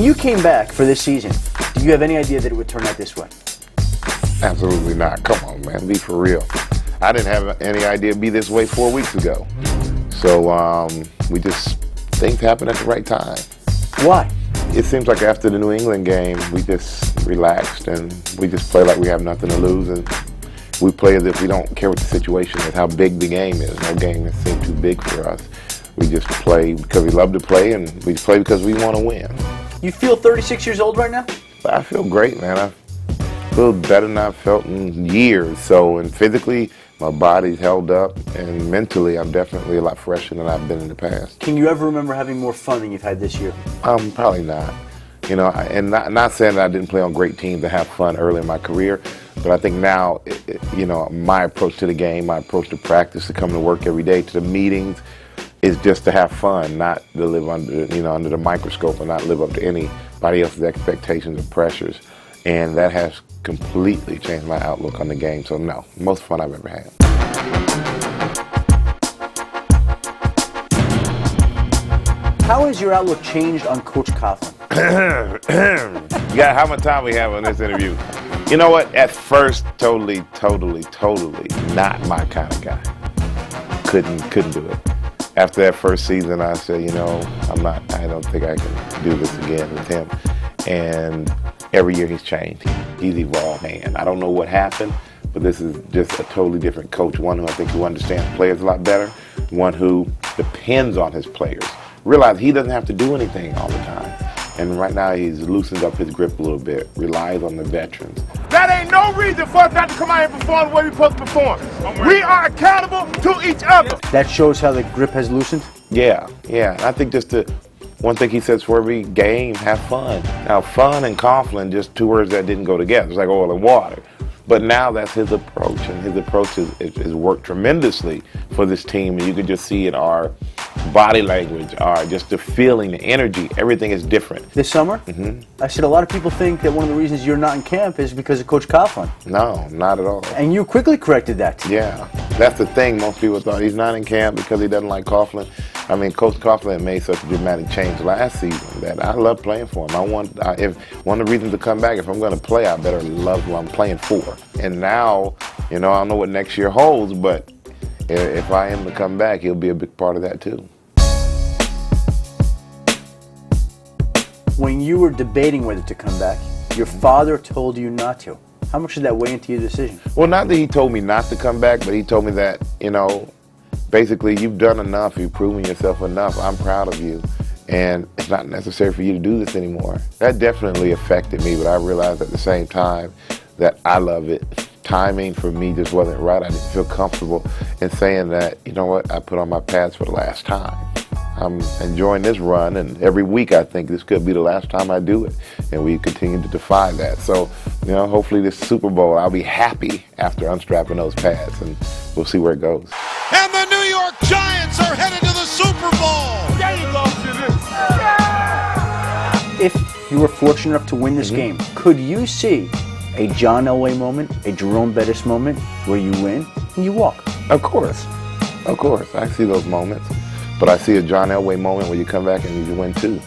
you came back for this season, did you have any idea that it would turn out this way? Absolutely not. Come on, man. Be for real. I didn't have any idea it'd be this way 4 weeks ago. So things happen at the right time. Why? It seems like after the New England game, we just relaxed and we just play like we have nothing to lose, and we play as if we don't care what the situation is, how big the game is. No game has seemed too big for us. We just play because we love to play, and we play because we want to win. You feel 36 years old right now? I feel great, man. I feel better than I've felt in years. So, and physically, my body's held up, and mentally, I'm definitely a lot fresher than I've been in the past. Can you ever remember having more fun than you've had this year? Probably not. You know, and not saying that I didn't play on great teams and have fun early in my career, but I think now, you know, my approach to the game, my approach to practice, to come to work every day, to the meetings, is just to have fun, not to live under the microscope and not live up to anybody else's expectations or pressures. And that has completely changed my outlook on the game. So no, most fun I've ever had. How has your outlook changed on Coach Coughlin? Yeah, how much time we have on this interview? You know what? At first, totally not my kind of guy. Couldn't do it. After that first season, I said, you know, I don't think I can do this again with him. And every year he's changed. He's evolved, man. I don't know what happened, but this is just a totally different coach. One who I think who understands players a lot better. One who depends on his players. Realize he doesn't have to do anything all the time. And right now he's loosened up his grip a little bit, relies on the veterans. That ain't no reason for us not to come out here and perform the way we're supposed to perform. We are accountable to each other. That shows how the grip has loosened? Yeah. I think just one thing he says for every game, have fun. Now, fun and Coughlin, just two words that didn't go together. It's like oil and water. But now that's his approach, and his approach has worked tremendously for this team. And you can just see in our body language, just the feeling, the energy, everything is different. This summer? I said a lot of people think that one of the reasons you're not in camp is because of Coach Coughlin. No, not at all. And you quickly corrected that. Yeah, that's the thing. Most people thought he's not in camp because he doesn't like Coughlin. I mean, Coach Coughlin made such a dramatic change last season that I love playing for him. If one of the reasons to come back, if I'm going to play, I better love who I'm playing for. And now, you know, I don't know what next year holds, but if I am to come back, he'll be a big part of that too. When you were debating whether to come back, your father told you not to. How much did that weigh into your decision? Well, not that he told me not to come back, but he told me that, you know, basically you've done enough, you've proven yourself enough, I'm proud of you, and it's not necessary for you to do this anymore. That definitely affected me, but I realized at the same time that I love it. Timing for me just wasn't right. I didn't feel comfortable in saying that, you know what, I put on my pads for the last time. I'm enjoying this run, and every week I think this could be the last time I do it, and we continue to defy that. So, you know, hopefully this Super Bowl, I'll be happy after unstrapping those pads, and we'll see where it goes. And the New York Giants are headed to the Super Bowl. There you go, If you were fortunate enough to win this game, could you see a John Elway moment, a Jerome Bettis moment, where you win and you walk? Of course. I see those moments. But I see a John Elway moment where you come back and you win too.